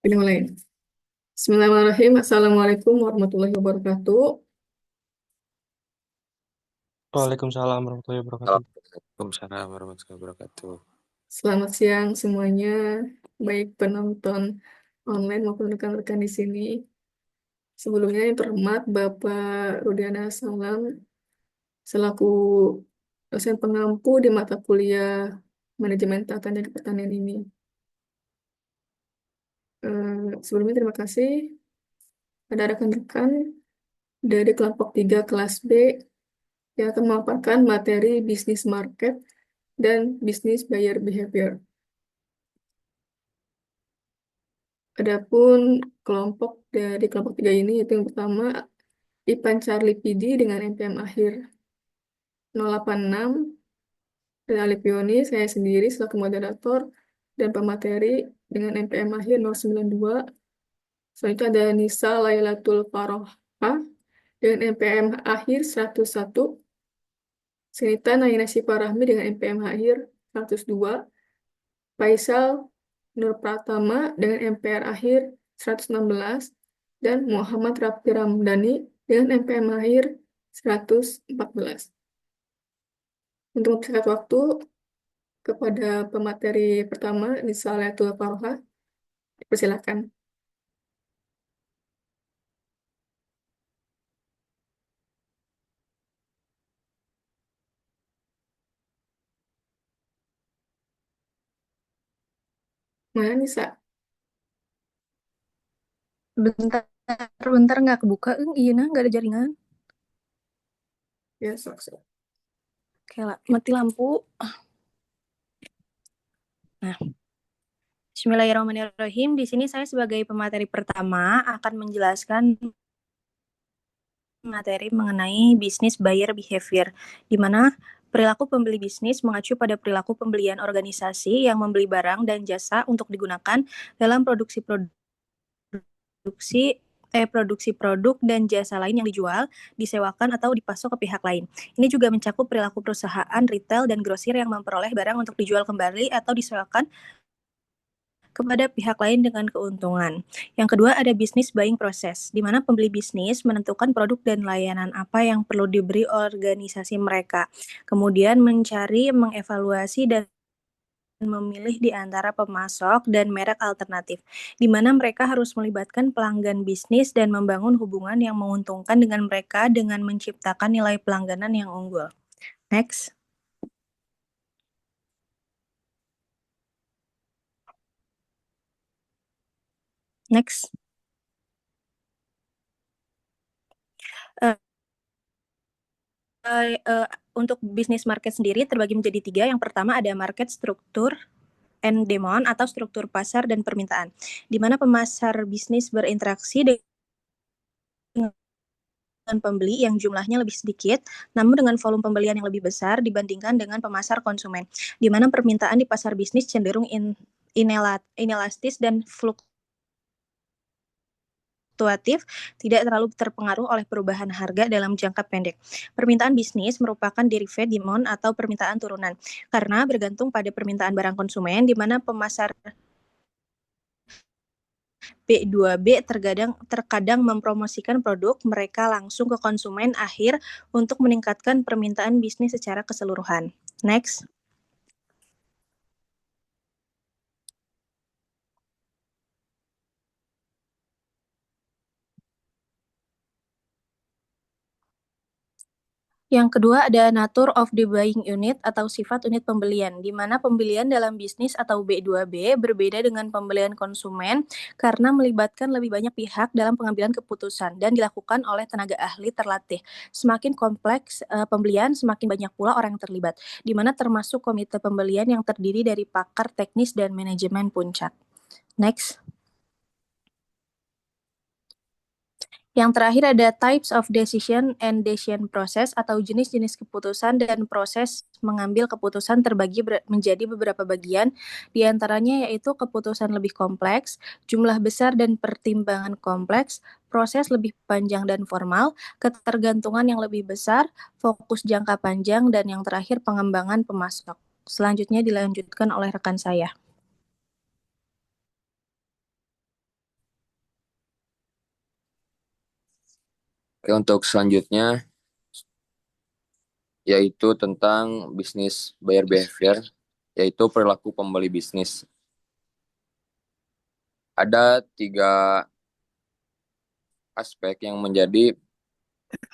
Ini mulai. Bismillahirrahmanirrahim. Assalamualaikum warahmatullahi wabarakatuh. Waalaikumsalam warahmatullahi wabarakatuh. Waalaikumsalam warahmatullahi wabarakatuh. Selamat siang semuanya, baik penonton online maupun rekan-rekan di sini. Sebelumnya yang terhormat Bapak Rudiana Salam selaku dosen pengampu di mata kuliah Manajemen Tata Niaga Pertanian ini. Sebelumnya terima kasih pada rekan-rekan dari kelompok 3 kelas B yang akan memaparkan materi bisnis market dan bisnis buyer behavior. Adapun kelompok 3 ini itu yang pertama Ipan Charlie PD dengan NPM akhir 086 dan Alif Yoni, saya sendiri selaku moderator dan pemateri dengan NPM akhir 092. Selanjutnya ada Nisa Lailatul Faroha dengan NPM akhir 101. Senita Naina Siparahmi dengan NPM akhir 102. Faisal Nur Pratama dengan MPR akhir 116 dan Muhammad Rafi Ramdhani dengan MPM akhir 114. Untuk mempersingkat waktu kepada pemateri pertama, Nisa Lailatul Faroha, persilakan. Mana Nisa? Bentar, bentar nggak kebuka. Iya nah, nggak ada jaringan. Ya, sok-sok. Kayak mati lampu. Nah, Bismillahirrahmanirrahim. Di sini saya sebagai pemateri pertama akan menjelaskan materi mengenai bisnis buyer behavior, di mana perilaku pembeli bisnis mengacu pada perilaku pembelian organisasi yang membeli barang dan jasa untuk digunakan dalam produksi produk dan jasa lain yang dijual, disewakan atau dipasok ke pihak lain. Ini juga mencakup perilaku perusahaan retail dan grosir yang memperoleh barang untuk dijual kembali atau disewakan kepada pihak lain dengan keuntungan. Yang kedua ada business buying process, di mana pembeli bisnis menentukan produk dan layanan apa yang perlu diberi organisasi mereka. Kemudian mencari, mengevaluasi, dan memilih di antara pemasok dan merek alternatif, di mana mereka harus melibatkan pelanggan bisnis dan membangun hubungan yang menguntungkan dengan mereka dengan menciptakan nilai pelangganan yang unggul. Next. Next. Uh, untuk bisnis market sendiri terbagi menjadi 3. Yang pertama ada market struktur and demand atau struktur pasar dan permintaan, di mana pemasar bisnis berinteraksi dengan pembeli yang jumlahnya lebih sedikit, namun dengan volume pembelian yang lebih besar dibandingkan dengan pemasar konsumen, di mana permintaan di pasar bisnis cenderung inelastis dan fluktuatif, tidak terlalu terpengaruh oleh perubahan harga dalam jangka pendek. Permintaan bisnis merupakan derivat demand atau permintaan turunan, karena bergantung pada permintaan barang konsumen, di mana pemasar B2B terkadang mempromosikan produk mereka langsung ke konsumen akhir untuk meningkatkan permintaan bisnis secara keseluruhan. Next. Yang kedua ada nature of the buying unit atau sifat unit pembelian, di mana pembelian dalam bisnis atau B2B berbeda dengan pembelian konsumen karena melibatkan lebih banyak pihak dalam pengambilan keputusan dan dilakukan oleh tenaga ahli terlatih. Semakin kompleks pembelian, semakin banyak pula orang yang terlibat, di mana termasuk komite pembelian yang terdiri dari pakar teknis dan manajemen puncak. Next. Yang terakhir ada types of decision and decision process atau jenis-jenis keputusan dan proses mengambil keputusan terbagi menjadi beberapa bagian, diantaranya yaitu keputusan lebih kompleks, jumlah besar dan pertimbangan kompleks, proses lebih panjang dan formal, ketergantungan yang lebih besar, fokus jangka panjang, dan yang terakhir pengembangan pemasok. Selanjutnya dilanjutkan oleh rekan saya. Oke, untuk selanjutnya yaitu tentang bisnis buyer behavior, yaitu perilaku pembeli bisnis. Ada 3 aspek yang menjadi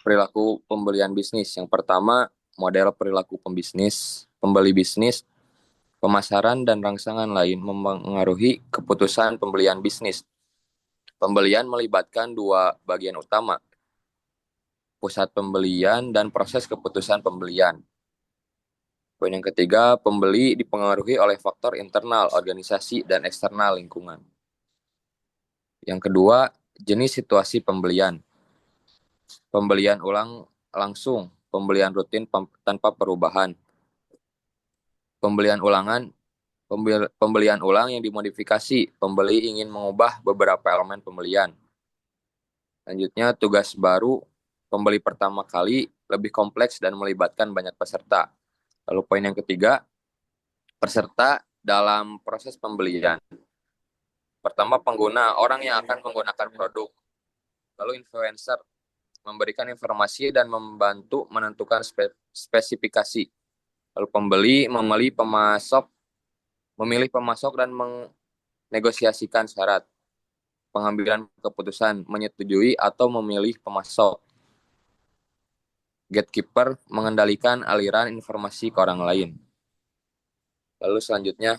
perilaku pembelian bisnis. Yang pertama, model perilaku pembeli bisnis, pemasaran dan rangsangan lain mempengaruhi keputusan pembelian bisnis. Pembelian melibatkan 2 bagian utama, pusat pembelian dan proses keputusan pembelian. Poin yang ketiga, pembeli dipengaruhi oleh faktor internal organisasi dan eksternal lingkungan. Yang kedua, jenis situasi pembelian. Pembelian ulang langsung, pembelian rutin tanpa perubahan. Pembelian ulang yang dimodifikasi, pembeli ingin mengubah beberapa elemen pembelian. Selanjutnya, tugas baru, pembeli pertama kali lebih kompleks dan melibatkan banyak peserta. Lalu poin yang ketiga, peserta dalam proses pembelian. Pertama, pengguna, orang yang akan menggunakan produk. Lalu influencer, memberikan informasi dan membantu menentukan spesifikasi. Lalu pembeli, memilih pemasok dan menegosiasikan syarat. Pengambilan keputusan, menyetujui atau memilih pemasok. Gatekeeper, mengendalikan aliran informasi ke orang lain. Lalu selanjutnya,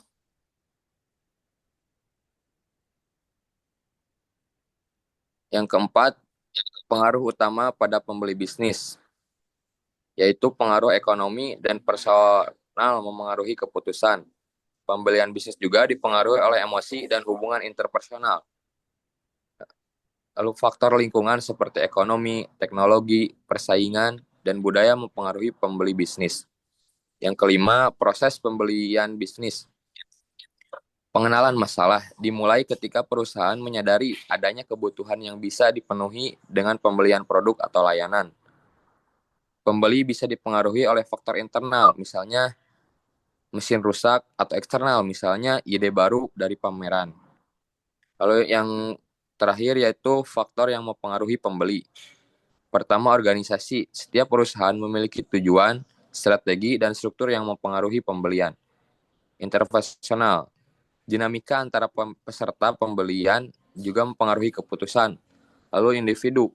yang keempat, pengaruh utama pada pembeli bisnis, yaitu pengaruh ekonomi dan personal memengaruhi keputusan. Pembelian bisnis juga dipengaruhi oleh emosi dan hubungan interpersonal. Lalu faktor lingkungan seperti ekonomi, teknologi, persaingan, dan budaya mempengaruhi pembeli bisnis. Yang kelima, proses pembelian bisnis. Pengenalan masalah dimulai ketika perusahaan menyadari adanya kebutuhan yang bisa dipenuhi dengan pembelian produk atau layanan. Pembeli bisa dipengaruhi oleh faktor internal, misalnya mesin rusak, atau eksternal, misalnya ide baru dari pameran. Lalu yang terakhir yaitu faktor yang mempengaruhi pembeli. Pertama, organisasi. Setiap perusahaan memiliki tujuan, strategi, dan struktur yang mempengaruhi pembelian. Interpersonal. Dinamika antara peserta pembelian juga mempengaruhi keputusan. Lalu individu.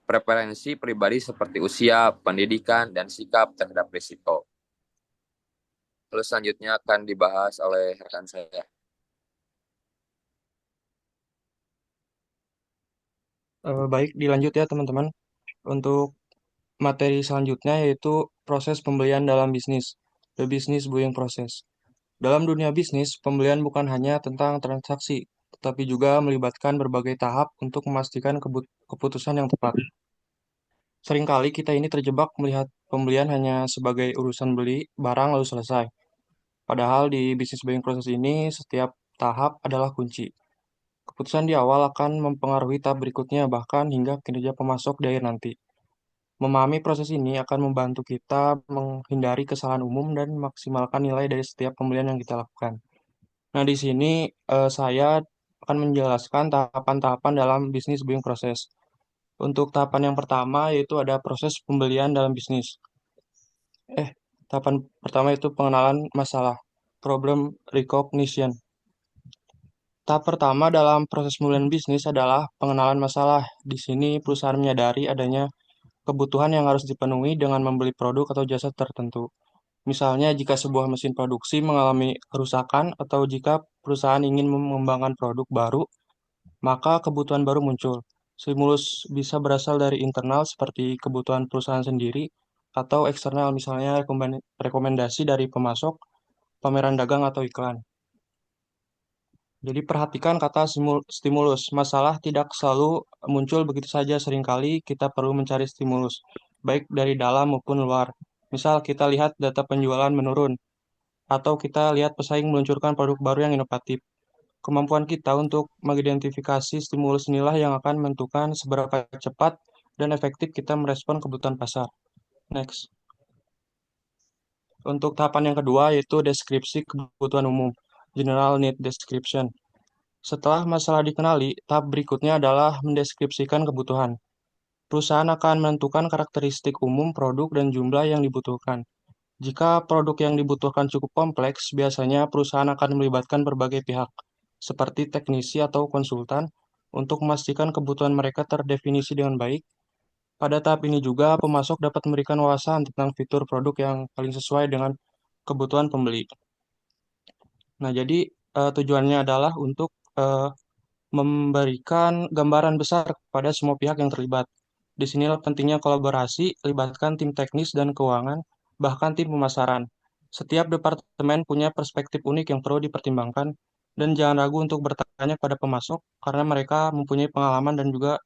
Preferensi pribadi seperti usia, pendidikan, dan sikap terhadap risiko. Lalu selanjutnya akan dibahas oleh rekan saya. Baik, dilanjut ya teman-teman. Untuk materi selanjutnya yaitu proses pembelian dalam bisnis, the business buying process. Dalam dunia bisnis, pembelian bukan hanya tentang transaksi, tetapi juga melibatkan berbagai tahap untuk memastikan keputusan yang tepat. Seringkali kita ini terjebak melihat pembelian hanya sebagai urusan beli barang lalu selesai. Padahal di bisnis buying process ini, setiap tahap adalah kunci. Keputusan di awal akan mempengaruhi tahap berikutnya, bahkan hingga kinerja pemasok di akhir nanti. Memahami proses ini akan membantu kita menghindari kesalahan umum dan maksimalkan nilai dari setiap pembelian yang kita lakukan. Nah, di sini saya akan menjelaskan tahapan-tahapan dalam bisnis buying process. Untuk tahapan yang pertama yaitu ada proses pembelian dalam bisnis. Tahapan pertama itu pengenalan masalah, problem recognition. Tahap pertama dalam proses pembelian bisnis adalah pengenalan masalah. Di sini perusahaan menyadari adanya kebutuhan yang harus dipenuhi dengan membeli produk atau jasa tertentu. Misalnya jika sebuah mesin produksi mengalami kerusakan atau jika perusahaan ingin mengembangkan produk baru, maka kebutuhan baru muncul. Stimulus bisa berasal dari internal seperti kebutuhan perusahaan sendiri atau eksternal misalnya rekomendasi dari pemasok, pameran dagang atau iklan. Jadi perhatikan kata stimulus. Masalah tidak selalu muncul begitu saja. Seringkali kita perlu mencari stimulus, baik dari dalam maupun luar. Misal kita lihat data penjualan menurun, atau kita lihat pesaing meluncurkan produk baru yang inovatif. Kemampuan kita untuk mengidentifikasi stimulus inilah yang akan menentukan seberapa cepat dan efektif kita merespon kebutuhan pasar. Next. Untuk tahapan yang kedua yaitu deskripsi kebutuhan umum, General Need Description. Setelah masalah dikenali, tahap berikutnya adalah mendeskripsikan kebutuhan. Perusahaan akan menentukan karakteristik umum produk dan jumlah yang dibutuhkan. Jika produk yang dibutuhkan cukup kompleks, biasanya perusahaan akan melibatkan berbagai pihak, seperti teknisi atau konsultan, untuk memastikan kebutuhan mereka terdefinisi dengan baik. Pada tahap ini juga, pemasok dapat memberikan wawasan tentang fitur produk yang paling sesuai dengan kebutuhan pembeli. Nah, jadi tujuannya adalah untuk memberikan gambaran besar kepada semua pihak yang terlibat. Di sinilah pentingnya kolaborasi, libatkan tim teknis dan keuangan, bahkan tim pemasaran. Setiap departemen punya perspektif unik yang perlu dipertimbangkan, dan jangan ragu untuk bertanya pada pemasok, karena mereka mempunyai pengalaman dan juga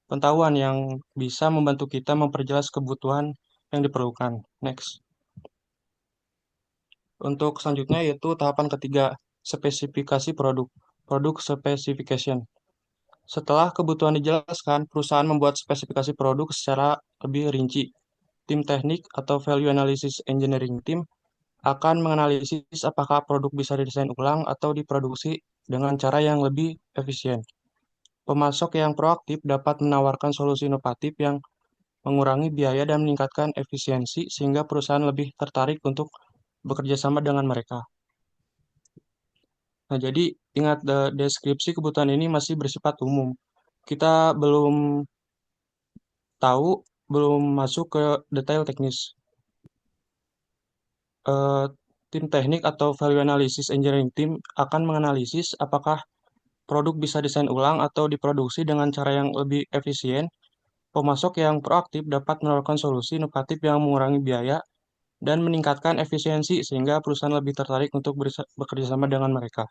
pengetahuan yang bisa membantu kita memperjelas kebutuhan yang diperlukan. Next. Untuk selanjutnya yaitu tahapan ketiga, spesifikasi produk, produk specification. Setelah kebutuhan dijelaskan, perusahaan membuat spesifikasi produk secara lebih rinci. Tim teknik atau value analysis engineering team akan menganalisis apakah produk bisa didesain ulang atau diproduksi dengan cara yang lebih efisien. Pemasok yang proaktif dapat menawarkan solusi inovatif yang mengurangi biaya dan meningkatkan efisiensi sehingga perusahaan lebih tertarik untuk bekerja sama dengan mereka. Nah, jadi ingat deskripsi kebutuhan ini masih bersifat umum. Kita tahu, belum masuk ke detail teknis. Eh, Tim teknik atau value analysis engineering team akan menganalisis apakah produk bisa desain ulang atau diproduksi dengan cara yang lebih efisien. Pemasok yang proaktif dapat menawarkan solusi inovatif yang mengurangi biaya dan meningkatkan efisiensi sehingga perusahaan lebih tertarik untuk bekerja sama dengan mereka.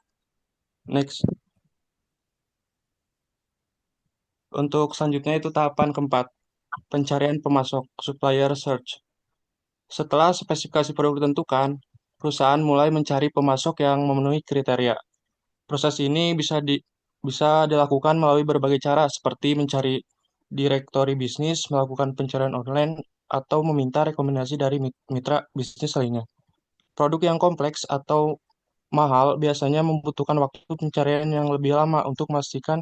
Next. Untuk selanjutnya itu tahapan keempat, pencarian pemasok, supplier search. Setelah spesifikasi produk ditentukan, perusahaan mulai mencari pemasok yang memenuhi kriteria. Proses ini bisa dilakukan melalui berbagai cara seperti mencari direktori bisnis, melakukan pencarian online, atau meminta rekomendasi dari mitra bisnis lainnya. Produk yang kompleks atau mahal biasanya membutuhkan waktu pencarian yang lebih lama untuk memastikan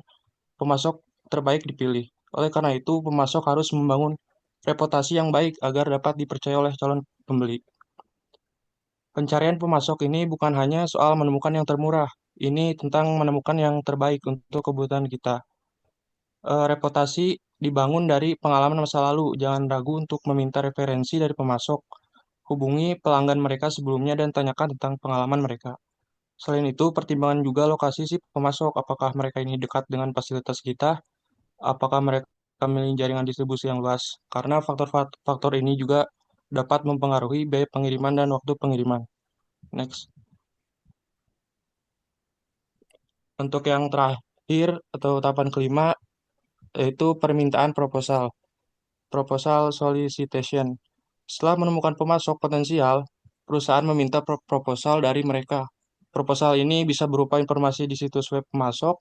pemasok terbaik dipilih. Oleh karena itu, pemasok harus membangun reputasi yang baik agar dapat dipercaya oleh calon pembeli. Pencarian pemasok ini bukan hanya soal menemukan yang termurah, ini tentang menemukan yang terbaik untuk kebutuhan kita. Reputasi dibangun dari pengalaman masa lalu, jangan ragu untuk meminta referensi dari pemasok. Hubungi pelanggan mereka sebelumnya dan tanyakan tentang pengalaman mereka. Selain itu, pertimbangan juga lokasi si pemasok, apakah mereka ini dekat dengan fasilitas kita, apakah mereka memiliki jaringan distribusi yang luas, karena faktor-faktor ini juga dapat mempengaruhi biaya pengiriman dan waktu pengiriman. Next. Untuk yang terakhir atau tahapan kelima, yaitu permintaan proposal, proposal solicitation. Setelah menemukan pemasok potensial, perusahaan meminta proposal dari mereka. Proposal ini bisa berupa informasi di situs web pemasok,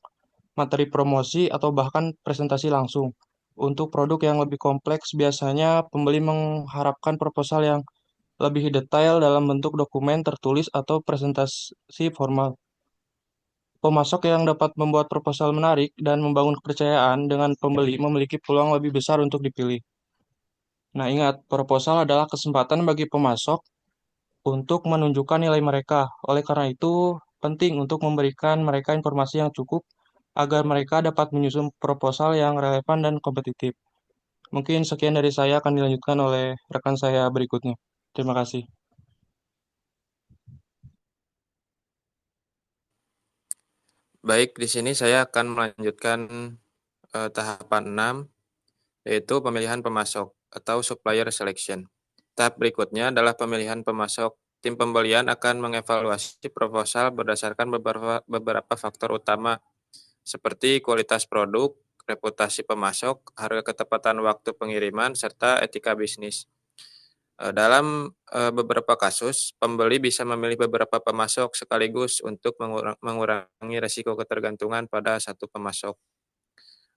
materi promosi, atau bahkan presentasi langsung. Untuk produk yang lebih kompleks, biasanya pembeli mengharapkan proposal yang lebih detail dalam bentuk dokumen tertulis atau presentasi formal. Pemasok yang dapat membuat proposal menarik dan membangun kepercayaan dengan pembeli memiliki peluang lebih besar untuk dipilih. Nah, ingat, proposal adalah kesempatan bagi pemasok untuk menunjukkan nilai mereka. Oleh karena itu, penting untuk memberikan mereka informasi yang cukup agar mereka dapat menyusun proposal yang relevan dan kompetitif. Mungkin sekian dari saya akan dilanjutkan oleh rekan saya berikutnya. Terima kasih. Baik, di sini saya akan melanjutkan tahapan 6, yaitu pemilihan pemasok atau supplier selection. Tahap berikutnya adalah pemilihan pemasok. Tim pembelian akan mengevaluasi proposal berdasarkan beberapa faktor utama seperti kualitas produk, reputasi pemasok, harga ketepatan waktu pengiriman, serta etika bisnis. Dalam beberapa kasus, pembeli bisa memilih beberapa pemasok sekaligus untuk mengurangi risiko ketergantungan pada satu pemasok.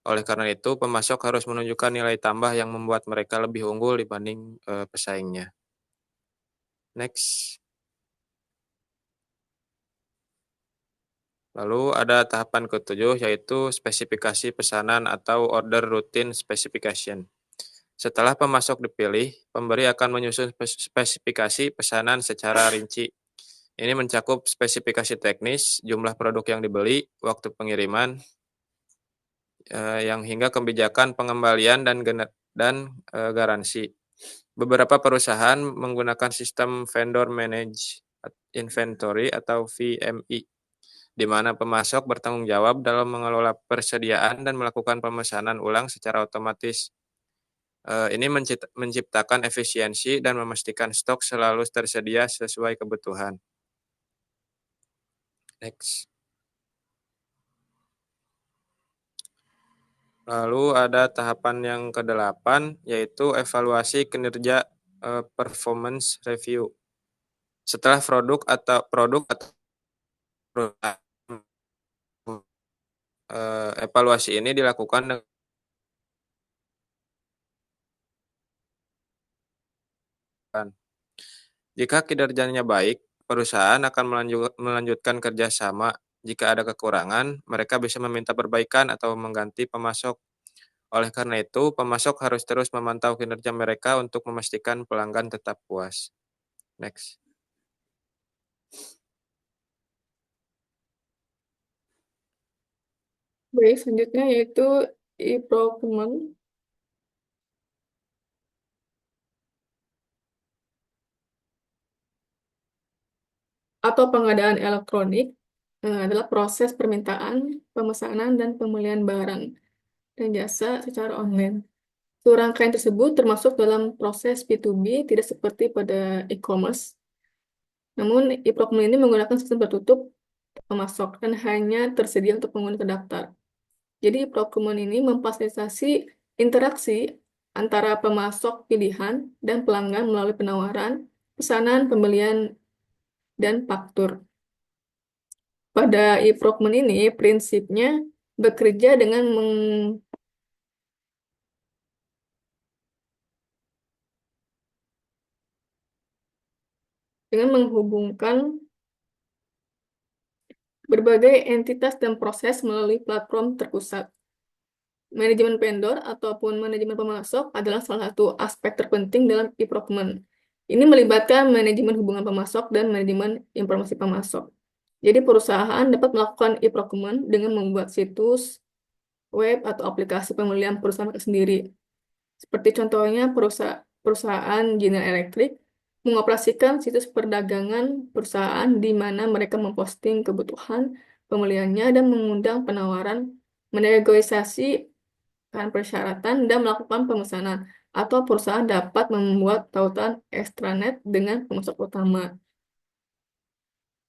Oleh karena itu, pemasok harus menunjukkan nilai tambah yang membuat mereka lebih unggul dibanding pesaingnya. Next. Lalu ada tahapan ketujuh yaitu spesifikasi pesanan atau order routine specification. Setelah pemasok dipilih, pemberi akan menyusun spesifikasi pesanan secara rinci. Ini mencakup spesifikasi teknis, jumlah produk yang dibeli, waktu pengiriman, yang hingga kebijakan pengembalian dan garansi. Beberapa perusahaan menggunakan sistem Vendor Managed Inventory atau VMI, di mana pemasok bertanggung jawab dalam mengelola persediaan dan melakukan pemesanan ulang secara otomatis. Ini menciptakan efisiensi dan memastikan stok selalu tersedia sesuai kebutuhan. Next. Lalu ada tahapan yang ke-8, yaitu evaluasi kinerja performance review. Setelah produk atau evaluasi ini dilakukan jika kinerjanya baik, perusahaan akan melanjutkan kerjasama. Jika ada kekurangan, mereka bisa meminta perbaikan atau mengganti pemasok. Oleh karena itu, pemasok harus terus memantau kinerja mereka untuk memastikan pelanggan tetap puas. Next. Baik, selanjutnya yaitu e-procurement. Atau pengadaan elektronik adalah proses permintaan, pemesanan, dan pembelian barang dan jasa secara online. Seluruh rangkaian tersebut termasuk dalam proses B2B, tidak seperti pada e-commerce. Namun, e-procurement ini menggunakan sistem tertutup pemasok dan hanya tersedia untuk pengguna terdaftar. Jadi, e-procurement ini memfasilitasi interaksi antara pemasok pilihan dan pelanggan melalui penawaran, pesanan, pembelian, dan faktur. Pada e-procurement ini, prinsipnya bekerja dengan menghubungkan berbagai entitas dan proses melalui platform terpusat. Manajemen vendor ataupun manajemen pemasok adalah salah satu aspek terpenting dalam e-procurement. Ini melibatkan manajemen hubungan pemasok dan manajemen informasi pemasok. Jadi perusahaan dapat melakukan e-procurement dengan membuat situs web atau aplikasi pembelian perusahaan mereka sendiri. Seperti contohnya perusahaan General Electric mengoperasikan situs perdagangan perusahaan di mana mereka memposting kebutuhan pembeliannya dan mengundang penawaran, menegosiasi persyaratan, dan melakukan pemesanan. Atau perusahaan dapat membuat tautan extranet dengan pemasok utama.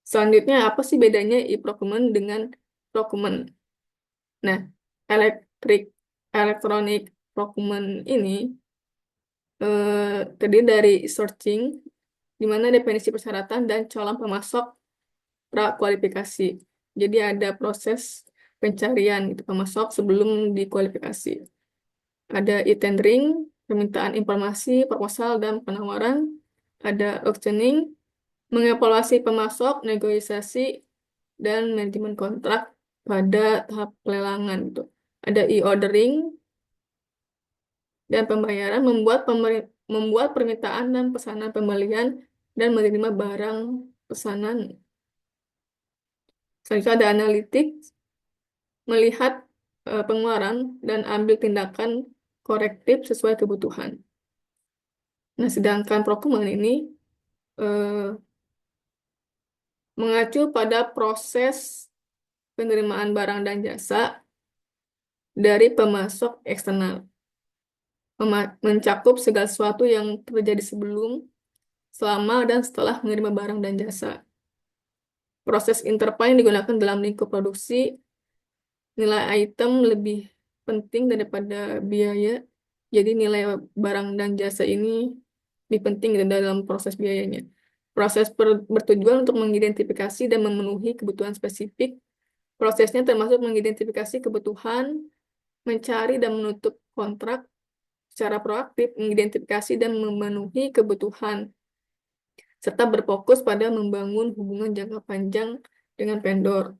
Selanjutnya, apa sih bedanya e-procurement dengan procurement? Nah, electronic procurement ini terdiri dari searching, di mana definisi persyaratan dan calon pemasok prakualifikasi. Jadi ada proses pencarian itu pemasok sebelum dikualifikasi. Ada e-tendering, permintaan informasi, proposal, dan penawaran. Ada auctioning, mengevaluasi pemasok, negosiasi, dan manajemen kontrak pada tahap pelelangan. Gitu. Ada e-ordering, dan pembayaran membuat permintaan dan pesanan pembelian dan menerima barang pesanan. Selanjutnya ada analitik, melihat pengeluaran dan ambil tindakan korektif sesuai kebutuhan. Nah, sedangkan procurement ini mengacu pada proses penerimaan barang dan jasa dari pemasok eksternal. Mencakup segala sesuatu yang terjadi sebelum, selama, dan setelah menerima barang dan jasa. Proses interpay yang digunakan dalam lingkup produksi, nilai item lebih penting daripada biaya. Jadi nilai barang dan jasa ini lebih penting dalam proses biayanya. Proses bertujuan untuk mengidentifikasi dan memenuhi kebutuhan spesifik. Prosesnya termasuk mengidentifikasi kebutuhan, mencari dan menutup kontrak secara proaktif, mengidentifikasi dan memenuhi kebutuhan, serta berfokus pada membangun hubungan jangka panjang dengan vendor.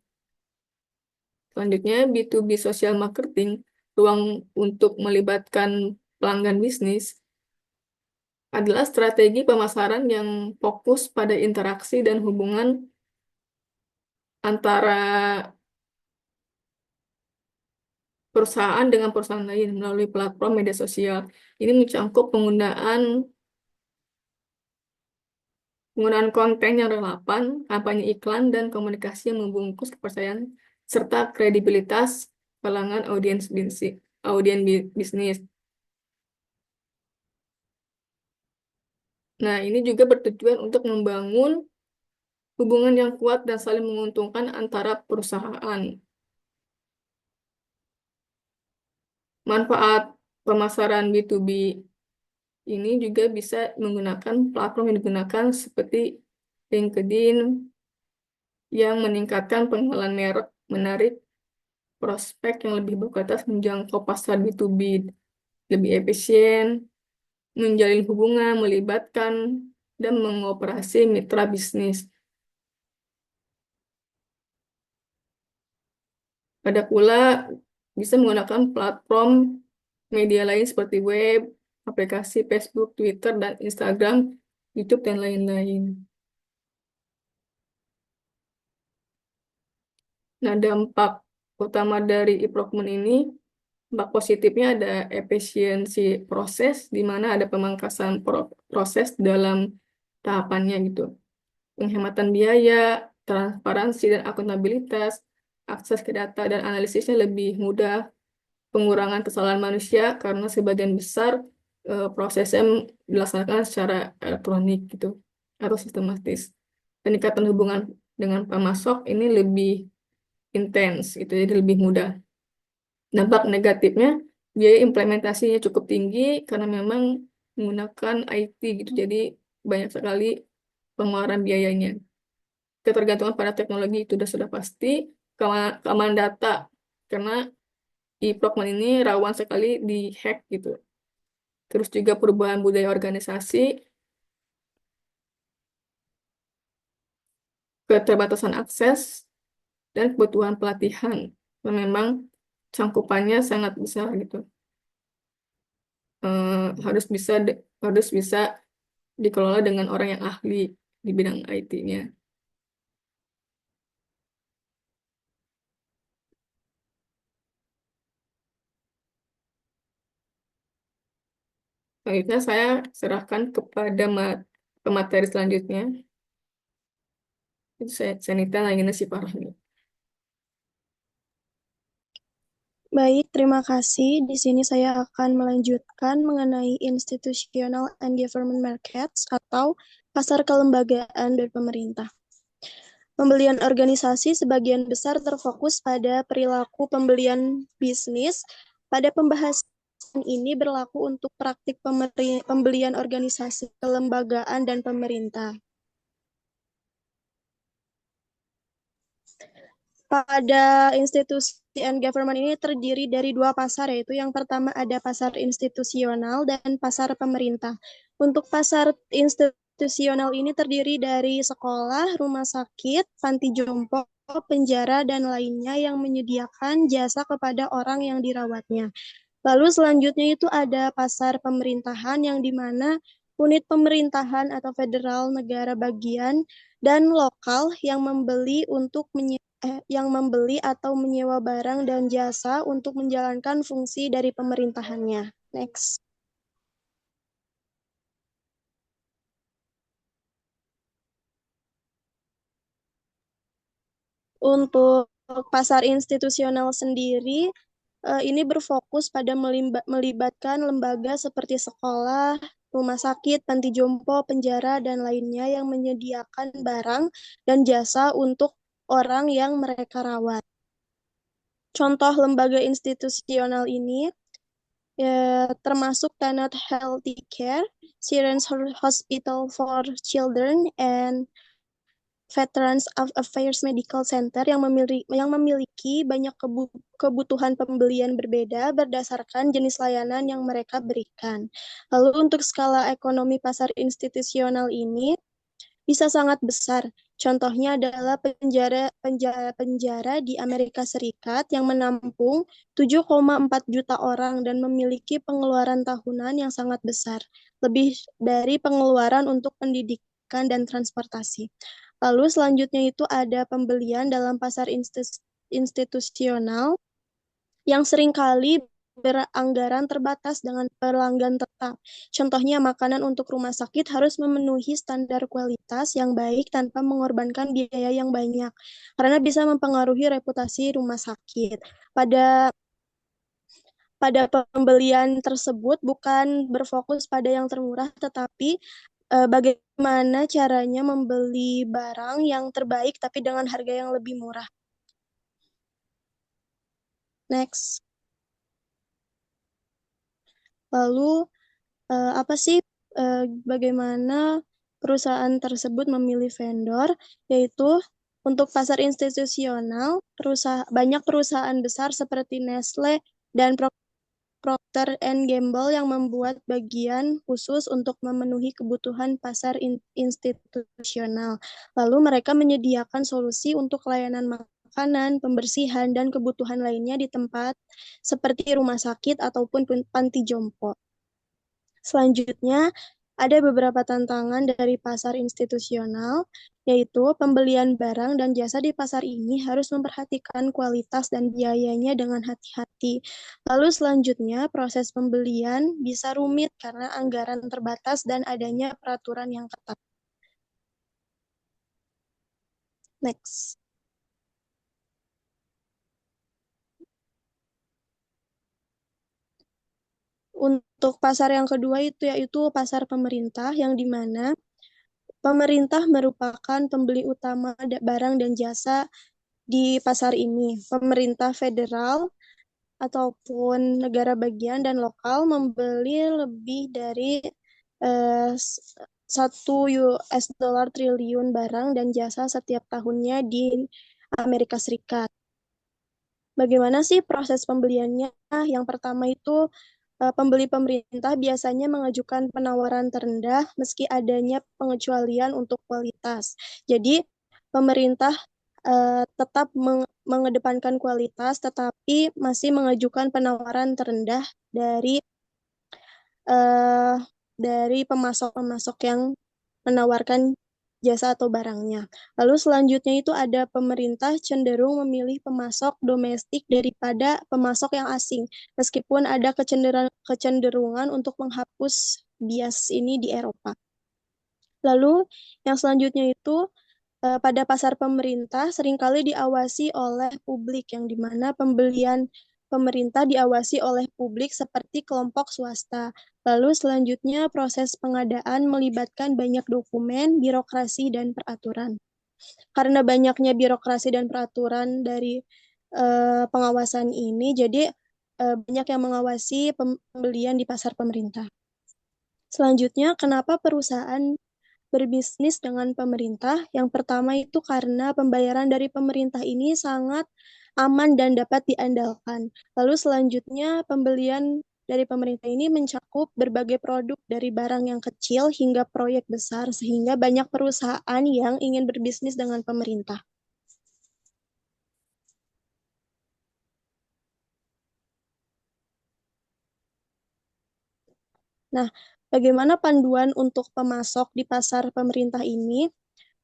Selanjutnya, B2B social marketing, ruang untuk melibatkan pelanggan bisnis adalah strategi pemasaran yang fokus pada interaksi dan hubungan antara perusahaan dengan perusahaan lain melalui platform media sosial. Ini mencakup penggunaan konten yang relevan, kampanye iklan, dan komunikasi yang membungkus kepercayaan serta kredibilitas kalangan bisnis. Nah, ini juga bertujuan untuk membangun hubungan yang kuat dan saling menguntungkan antara perusahaan. Manfaat pemasaran B2B ini juga bisa menggunakan platform yang digunakan seperti LinkedIn yang meningkatkan pengenalan merek, menarik prospek yang lebih berkualitas, menjangkau pasar B2B lebih efisien, menjalin hubungan, melibatkan, dan mengoperasi mitra bisnis. Ada pula bisa menggunakan platform media lain seperti web, aplikasi Facebook, Twitter, dan Instagram, YouTube, dan lain-lain. Nah, dampak utama dari e-procurement ini, dampak positifnya ada efisiensi proses, di mana ada pemangkasan proses dalam tahapannya gitu. Penghematan biaya, transparansi dan akuntabilitas, akses ke data dan analisisnya lebih mudah, pengurangan kesalahan manusia karena sebagian besar prosesnya dilaksanakan secara elektronik gitu atau sistematis. Peningkatan hubungan dengan pemasok ini lebih intens gitu, jadi lebih mudah. Dampak negatifnya, biaya implementasinya cukup tinggi karena memang menggunakan IT gitu, jadi banyak sekali pengeluaran biayanya. Ketergantungan pada teknologi itu sudah pasti, keamanan data karena e-procurement ini rawan sekali di hack gitu. Terus juga perubahan budaya organisasi, keterbatasan akses, dan kebutuhan pelatihan. Dan memang cangkupannya sangat besar gitu. Harus bisa dikelola dengan orang yang ahli di bidang IT-nya. Selanjutnya saya serahkan kepada pemateri selanjutnya. Itu Senita Langina Siparahmi. Baik, terima kasih. Di sini saya akan melanjutkan mengenai institutional and government markets atau pasar kelembagaan dan pemerintah. Pembelian organisasi sebagian besar terfokus pada perilaku pembelian bisnis. Pada pembahasan ini berlaku untuk praktik pembelian organisasi kelembagaan dan pemerintah. Pada institusi and government ini terdiri dari dua pasar, yaitu yang pertama ada pasar institusional dan pasar pemerintah. Untuk pasar institusional ini terdiri dari sekolah, rumah sakit, panti jompo, penjara, dan lainnya yang menyediakan jasa kepada orang yang dirawatnya. Lalu selanjutnya itu ada pasar pemerintahan yang dimana unit pemerintahan atau federal, negara bagian, dan lokal yang membeli atau menyewa barang dan jasa untuk menjalankan fungsi dari pemerintahannya. Next. Untuk pasar institusional sendiri, ini berfokus pada melibatkan lembaga seperti sekolah, rumah sakit, panti jompo, penjara, dan lainnya yang menyediakan barang dan jasa untuk orang yang mereka rawat. Contoh lembaga institusional ini termasuk Tenet Healthcare, Children's Hospital for Children, and Veterans Affairs Medical Center yang memiliki banyak kebutuhan pembelian berbeda berdasarkan jenis layanan yang mereka berikan. Lalu untuk skala ekonomi pasar institusional ini bisa sangat besar. Contohnya adalah penjara di Amerika Serikat yang menampung 7,4 juta orang dan memiliki pengeluaran tahunan yang sangat besar, lebih dari pengeluaran untuk pendidikan dan transportasi. Lalu selanjutnya itu ada pembelian dalam pasar institusional yang seringkali beranggaran terbatas dengan pelanggan tetap. Contohnya, makanan untuk rumah sakit harus memenuhi standar kualitas yang baik tanpa mengorbankan biaya yang banyak, karena bisa mempengaruhi reputasi rumah sakit. Pada pembelian tersebut bukan berfokus pada yang termurah, tetapi bagaimana caranya membeli barang yang terbaik tapi dengan harga yang lebih murah. Next. Lalu apa sih bagaimana perusahaan tersebut memilih vendor, yaitu untuk pasar institusional, banyak perusahaan besar seperti Nestle dan Procter and Gamble yang membuat bagian khusus untuk memenuhi kebutuhan pasar institusional. Lalu mereka menyediakan solusi untuk layanan makanan, pembersihan, dan kebutuhan lainnya di tempat seperti rumah sakit ataupun panti jompo. Selanjutnya, ada beberapa tantangan dari pasar institusional, yaitu pembelian barang dan jasa di pasar ini harus memperhatikan kualitas dan biayanya dengan hati-hati. Lalu selanjutnya, proses pembelian bisa rumit karena anggaran terbatas dan adanya peraturan yang ketat. Next. Untuk pasar yang kedua itu yaitu pasar pemerintah, yang dimana pemerintah merupakan pembeli utama barang dan jasa di pasar ini. Pemerintah federal ataupun negara bagian dan lokal membeli lebih dari 1 US dollar triliun barang dan jasa setiap tahunnya di Amerika Serikat. Bagaimana sih proses pembeliannya? Yang pertama itu pembeli pemerintah biasanya mengajukan penawaran terendah meski adanya pengecualian untuk kualitas. Jadi pemerintah tetap mengedepankan kualitas, tetapi masih mengajukan penawaran terendah dari pemasok-pemasok yang menawarkan jasa atau barangnya. Lalu selanjutnya itu ada pemerintah cenderung memilih pemasok domestik daripada pemasok yang asing, meskipun ada kecenderungan untuk menghapus bias ini di Eropa. Lalu yang selanjutnya itu pada pasar pemerintah seringkali diawasi oleh publik, yang dimana pembelian pemerintah diawasi oleh publik seperti kelompok swasta. Lalu selanjutnya proses pengadaan melibatkan banyak dokumen, birokrasi, dan peraturan. Karena banyaknya birokrasi dan peraturan dari pengawasan ini, jadi banyak yang mengawasi pembelian di pasar pemerintah. Selanjutnya, kenapa perusahaan berbisnis dengan pemerintah? Yang pertama itu karena pembayaran dari pemerintah ini sangat aman dan dapat diandalkan. Lalu selanjutnya, pembelian dari pemerintah ini mencakup berbagai produk dari barang yang kecil hingga proyek besar, sehingga banyak perusahaan yang ingin berbisnis dengan pemerintah. Nah, bagaimana panduan untuk pemasok di pasar pemerintah ini?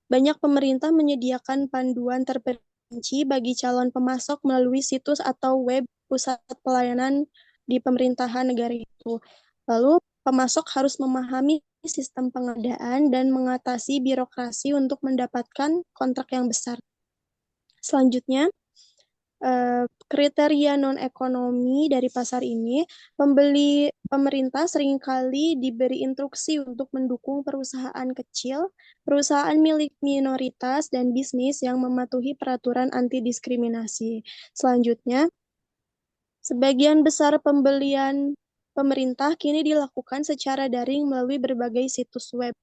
Banyak pemerintah menyediakan panduan terperinci bagi calon pemasok melalui situs atau web pusat pelayanan di pemerintahan negara itu. Lalu, pemasok harus memahami sistem pengadaan dan mengatasi birokrasi untuk mendapatkan kontrak yang besar. Selanjutnya, kriteria non-ekonomi dari pasar ini, pemerintah seringkali diberi instruksi untuk mendukung perusahaan kecil, perusahaan milik minoritas, dan bisnis yang mematuhi peraturan anti-diskriminasi. Selanjutnya, sebagian besar pembelian pemerintah kini dilakukan secara daring melalui berbagai situs web.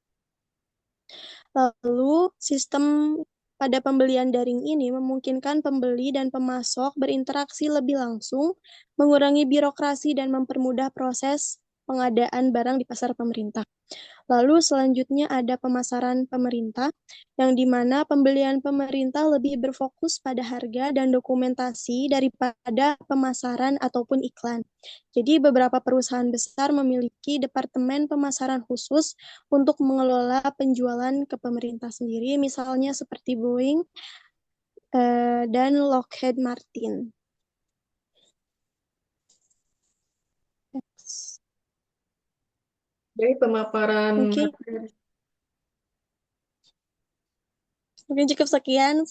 Lalu, sistem pada pembelian daring ini memungkinkan pembeli dan pemasok berinteraksi lebih langsung, mengurangi birokrasi dan mempermudah proses pengadaan barang di pasar pemerintah. Lalu selanjutnya ada pemasaran pemerintah, yang dimana pembelian pemerintah lebih berfokus pada harga dan dokumentasi daripada pemasaran ataupun iklan. Jadi beberapa perusahaan besar memiliki departemen pemasaran khusus untuk mengelola penjualan ke pemerintah sendiri, misalnya seperti Boeing dan Lockheed Martin. Baik, pemaparan Oke. materi. Mungkin cukup sekian.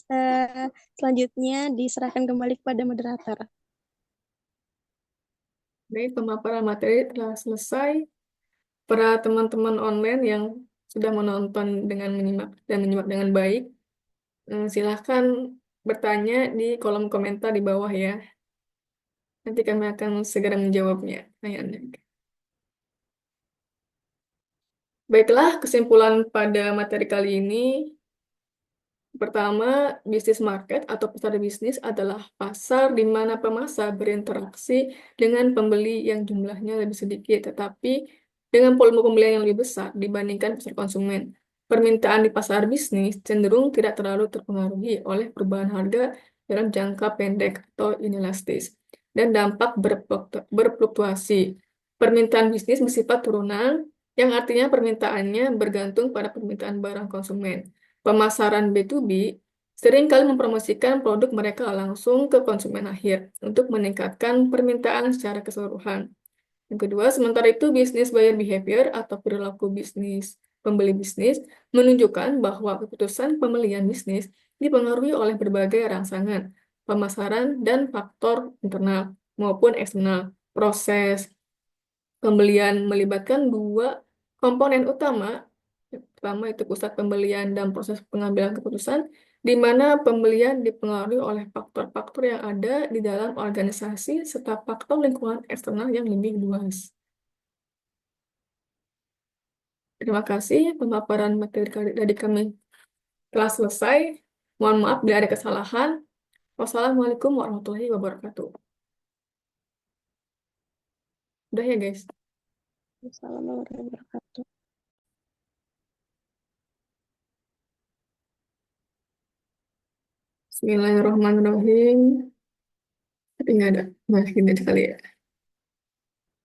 Selanjutnya diserahkan kembali kepada moderator. Baik, pemaparan materi telah selesai. Para teman-teman online yang sudah menonton dengan menyimak dengan baik, silahkan bertanya di kolom komentar di bawah ya. Nanti kami akan segera menjawabnya, pertanyaannya. Baiklah, kesimpulan pada materi kali ini. Pertama, bisnis market atau pasar bisnis adalah pasar di mana pemasar berinteraksi dengan pembeli yang jumlahnya lebih sedikit, tetapi dengan volume pembelian yang lebih besar dibandingkan pasar konsumen. Permintaan di pasar bisnis cenderung tidak terlalu terpengaruhi oleh perubahan harga dalam jangka pendek atau inelastis, dan dampak berfluktuasi. Permintaan bisnis bersifat turunan, yang artinya permintaannya bergantung pada permintaan barang konsumen. Pemasaran B2B seringkali mempromosikan produk mereka langsung ke konsumen akhir untuk meningkatkan permintaan secara keseluruhan. Yang kedua, sementara itu bisnis buyer behavior atau perilaku bisnis pembeli bisnis menunjukkan bahwa keputusan pembelian bisnis dipengaruhi oleh berbagai rangsangan, pemasaran, dan faktor internal maupun eksternal. Proses pembelian melibatkan dua komponen utama. Pertama itu pusat pembelian dan proses pengambilan keputusan, di mana pembelian dipengaruhi oleh faktor-faktor yang ada di dalam organisasi serta faktor lingkungan eksternal yang lebih luas. Terima kasih, pemaparan materi dari kami telah selesai. Mohon maaf bila ada kesalahan. Wassalamualaikum warahmatullahi wabarakatuh. Udah ya guys. Assalamualaikum warahmatullahi wabarakatuh. Bismillahirrahmanirrahim. Tapi nggak ada. Nah, gini sekali ya.